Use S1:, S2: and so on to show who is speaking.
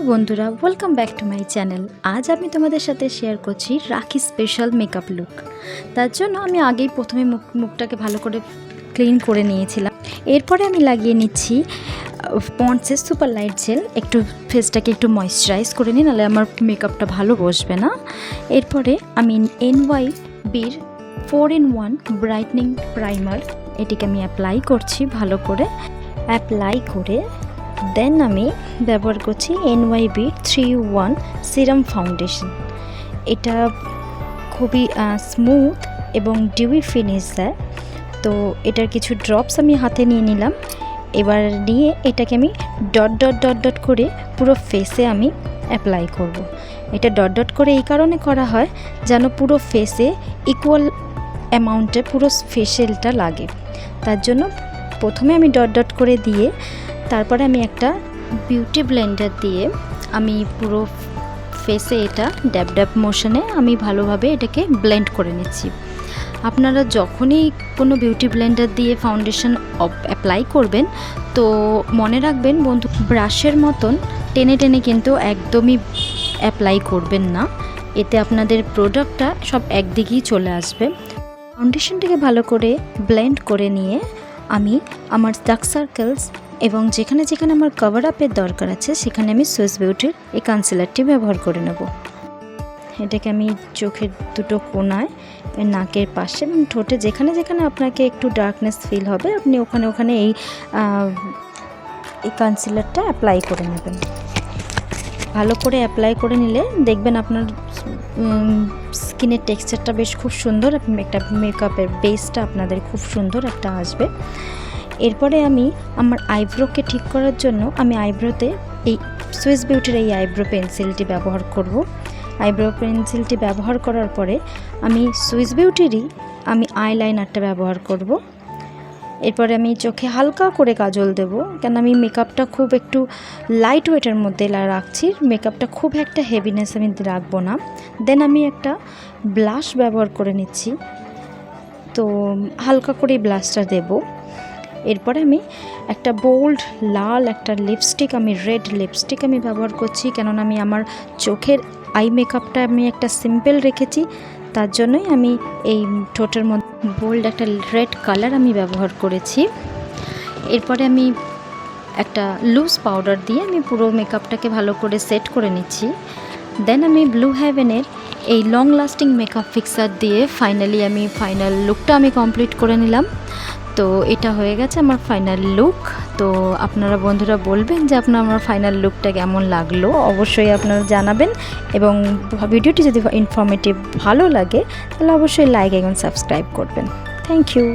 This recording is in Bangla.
S1: বন্ধুরা, welcome back to my channel. আজ আমি তোমাদের সাথে শেয়ার করছি রাখি স্পেশাল মেকআপ লুক। তার জন্য আমি আগেই প্রথমে মুখটাকে ভালো করে ক্লিন করে নিয়েছিলাম। এরপরে আমি লাগিয়ে নিচ্ছি পন্ডসের সুপার লাইট জেল। একটু ফেসটাকে একটু ময়েশ্চারাইজ করে নিই, নাহলে আমার মেকআপটা ভালো বসবে না। এরপরে আমি NYBর 4-in-1 ব্রাইটনিং প্রাইমার, এটিকে আমি অ্যাপ্লাই করছি ভালো করে। অ্যাপ্লাই করে দেন আমি ব্যবহার করছি NYB 3-in-1 সিরাম ফাউন্ডেশন। এটা খুবই স্মুথ এবং ডিউই ফিনিশ দেয়। তো এটার কিছু ড্রপস আমি হাতে নিয়ে নিলাম। এবার নিয়ে এটাকে আমি ডট ডট ডট ডট করে পুরো ফেসে আমি অ্যাপ্লাই করব। এটা ডট ডট করে এই কারণে করা হয় যেন পুরো ফেসে ইকুয়াল অ্যামাউন্টে পুরো ফেশিয়ালটা লাগে। তার জন্য প্রথমে আমি ডট ডট করে দিয়ে তারপরে আমি একটা বিউটি ব্লেন্ডার দিয়ে আমি পুরো ফেসে এটা ড্যাব ড্যাব মোশনে আমি ভালোভাবে এটাকে ব্লেন্ড করে নিচ্ছি। আপনারা যখনই কোনো বিউটি ব্লেন্ডার দিয়ে ফাউন্ডেশন অ্যাপ্লাই করবেন তো মনে রাখবেন বন্ধু, ব্রাশের মতন টেনে টেনে কিন্তু একদমই অ্যাপ্লাই করবেন না, এতে আপনাদের প্রোডাক্টটা সব একদিকেই চলে আসবে। ফাউন্ডেশনটাকে ভালো করে ব্লেন্ড করে নিয়ে আমি আমার ডার্ক সার্কেলস এবং যেখানে যেখানে আমার কভার আপের দরকার আছে সেখানে আমি সুইস বিউটির এই কনসিলারটি ব্যবহার করে নেব। এটাকে আমি চোখের দুটো কোণায়, নাকের পাশে এবং ঠোঁটে যেখানে যেখানে আপনাকে একটু ডার্কনেস ফিল হবে আপনি ওখানে ওখানে এই কনসিলারটা অ্যাপ্লাই করে নেবেন। ভালো করে অ্যাপ্লাই করে নিলে দেখবেন আপনার স্কিনের টেক্সচারটা বেশ খুব সুন্দর, একটা মেকআপের বেসটা আপনাদের খুব সুন্দর একটা আসবে। এরপরে আমি আমার আইব্রোকে ঠিক করার জন্য আমি আইব্রোতে এই সুইস বিউটির এই আইব্রো পেন্সিলটি ব্যবহার করব। আইব্রো পেন্সিলটি ব্যবহার করার পরে আমি সুইস বিউটিরই আমি আইলাইনারটা ব্যবহার করব। এরপরে আমি চোখে হালকা করে কাজল দেব, কেন আমি মেকআপটা খুব একটু লাইট ওয়েটের মধ্যে রাখছি, মেকআপটা খুব একটা হেভিনেস আমি রাখবো না। দেন আমি একটা ব্লাশ ব্যবহার করে নিচ্ছি, তো হালকা করে ব্লাশটা দেব। এরপরে আমি একটা বোল্ড লাল একটা লিপস্টিক, আমি রেড লিপস্টিক আমি ব্যবহার করছি, কেননা আমি আমার চোখের আই মেকআপটা আমি একটা সিম্পল রেখেছি, তার জন্যই আমি এই ঠোঁটের মধ্যে বোল্ড একটা রেড কালার আমি ব্যবহার করেছি। এরপরে আমি একটা লুজ পাউডার দিয়ে আমি পুরো মেকআপটাকে ভালো করে সেট করে নিচ্ছি। দেন আমি ব্লু হেভেনের এই লং লাস্টিং মেকআপ ফিক্সার দিয়ে ফাইনালি আমি ফাইনাল লুকটা আমি কমপ্লিট করে নিলাম। তো এটা হয়ে গেছে আমার ফাইনাল লুক। তো আপনারা বন্ধুরা বলবেন যে আমার ফাইনাল লুকটা কেমন লাগলো, অবশ্যই আপনারা জানাবেন। এবং ভিডিওটি যদি ইনফরমেটিভ ভালো লাগে তাহলে অবশ্যই লাইক এবং সাবস্ক্রাইব করবেন। Thank you.